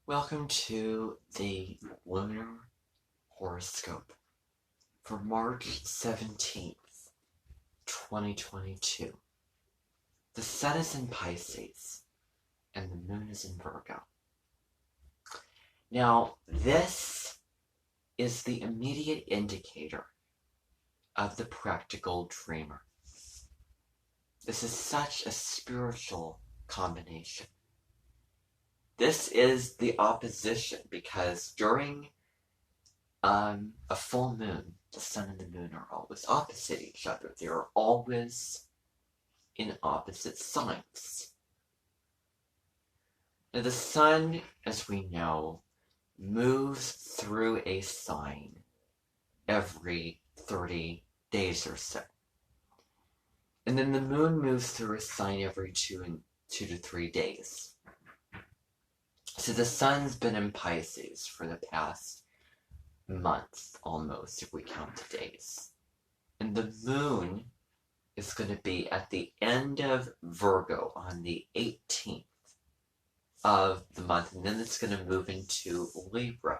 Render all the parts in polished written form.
Welcome to the Lunar Horoscope for March 17th, 2022. The Sun is in Pisces and the Moon is in Virgo. Now, this is the immediate indicator of the practical dreamer. This is such a spiritual combination. This is the opposition because during a full moon, the Sun and the Moon are always opposite each other. They are always in opposite signs. Now, the Sun, as we know, moves through a sign every 30 days or so. And then the Moon moves through a sign every 2 to 3 days. So the Sun's been in Pisces for the past month, almost, if we count the days. And the Moon is going to be at the end of Virgo on the 18th of the month, and then it's going to move into Libra.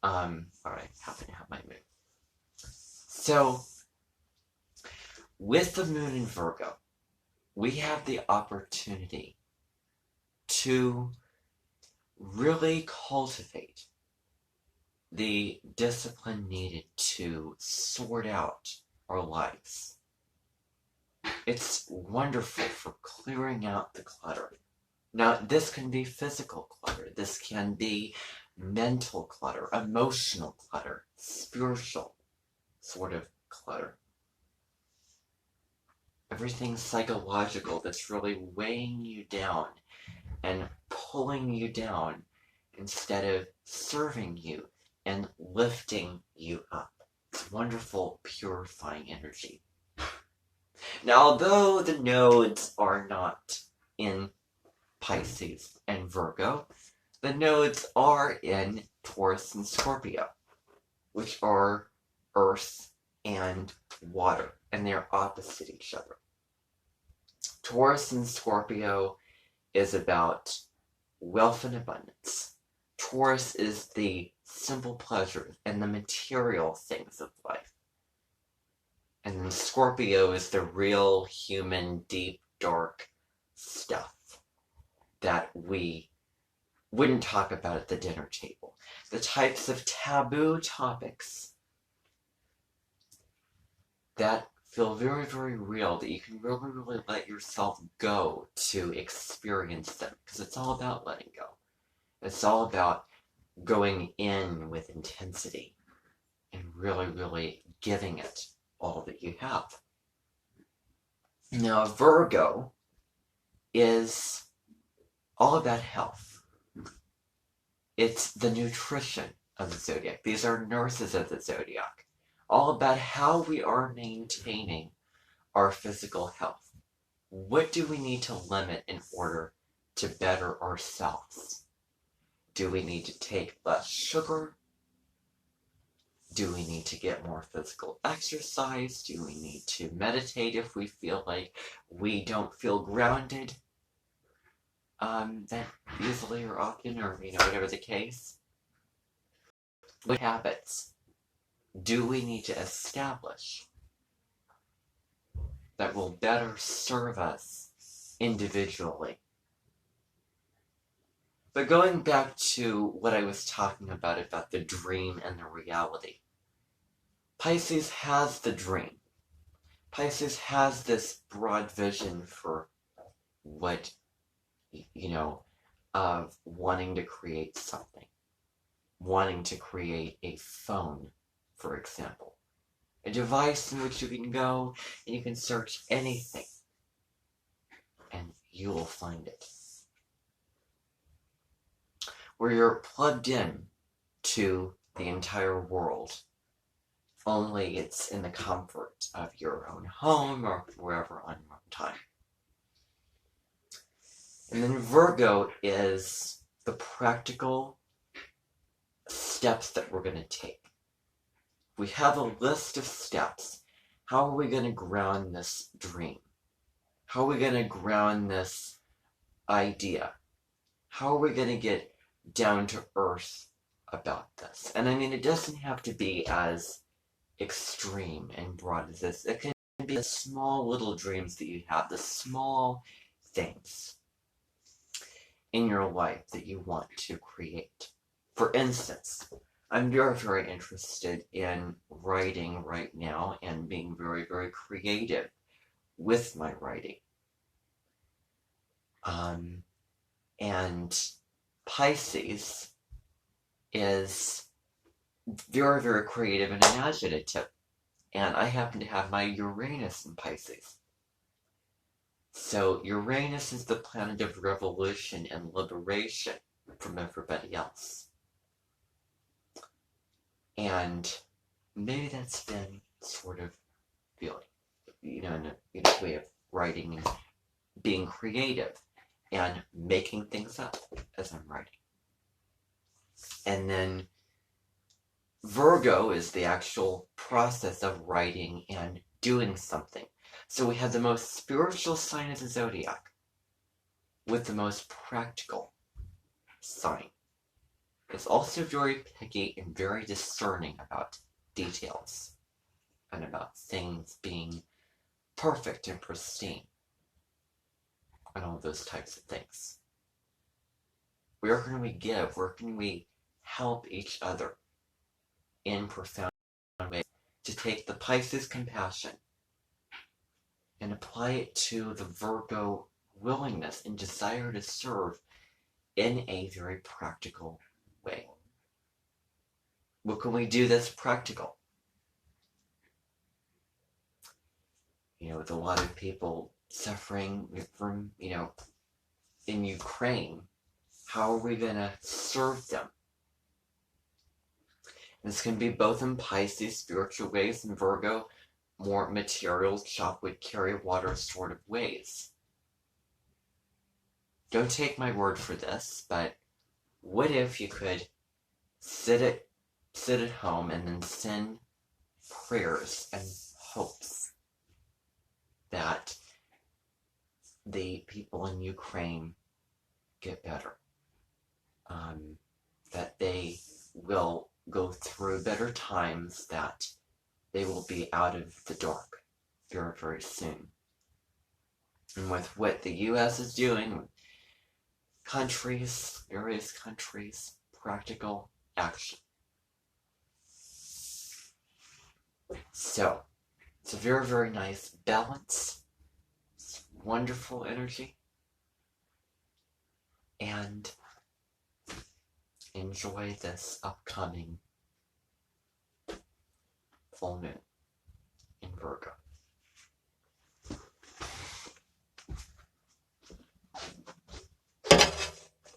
Alright, happen to have my moon. So, with the Moon in Virgo, we have the opportunity to really cultivate the discipline needed to sort out our lives. It's wonderful for clearing out the clutter. Now, this can be physical clutter. This can be mental clutter, emotional clutter, spiritual sort of clutter. Everything psychological that's really weighing you down and pulling you down instead of serving you and lifting you up. It's wonderful, purifying energy. Now, although the nodes are not in Pisces and Virgo, the nodes are in Taurus and Scorpio, which are earth and water, and they're opposite each other. Taurus and Scorpio is about wealth and abundance. Taurus is the simple pleasures and the material things of life. And then Scorpio is the real human, deep, dark stuff that we wouldn't talk about at the dinner table. The types of taboo topics that feel very, very real, that you can really, really let yourself go to experience them. Because it's all about letting go. It's all about going in with intensity and really, really giving it all that you have. Now, Virgo is all about health. It's the nutrition of the zodiac. These are nurses of the zodiac. All about how we are maintaining our physical health. What do we need to limit in order to better ourselves? Do we need to take less sugar? Do we need to get more physical exercise? Do we need to meditate if we feel like we don't feel grounded? That easily or often, or whatever the case. What habits do we need to establish that will better serve us individually? But going back to what I was talking about the dream and the reality. Pisces has the dream. Pisces has this broad vision for what, of wanting to create something. Wanting to create a phone, for example. A device in which you can go and you can search anything. And you will find it. Where you're plugged in to the entire world. Only it's in the comfort of your own home or wherever on your own time. And then Virgo is the practical steps that we're going to take. We have a list of steps. How are we going to ground this dream? How are we going to ground this idea How are we going to get down to earth about this? And I mean, it doesn't have to be as extreme and broad as this. It can be the small little dreams that you have, the small things in your life that you want to create. For instance, I'm very, very interested in writing right now and being very, very creative with my writing. And Pisces is very, very creative and imaginative. And I happen to have my Uranus in Pisces. So Uranus is the planet of revolution and liberation from everybody else. And maybe that's been sort of feeling, in a way of writing and being creative and making things up as I'm writing. And then Virgo is the actual process of writing and doing something. So we have the most spiritual sign of the zodiac with the most practical sign. It's also very picky and very discerning about details and about things being perfect and pristine and all those types of things. Where can we give? Where can we help each other in profound ways to take the Pisces compassion and apply it to the Virgo willingness and desire to serve in a very practical way? What can we do that's practical? With a lot of people suffering from, in Ukraine, how are we going to serve them? This can be both in Pisces, spiritual ways, and Virgo, more material, chop wood, carry water sort of ways. Don't take my word for this, but what if you could sit at home and then send prayers and hopes that the people in Ukraine get better, that they will go through better times, that they will be out of the dark very, very soon. And with what the U.S. is doing, with various countries, practical action. So, it's a very, very nice balance. It's wonderful energy. And enjoy this upcoming full moon.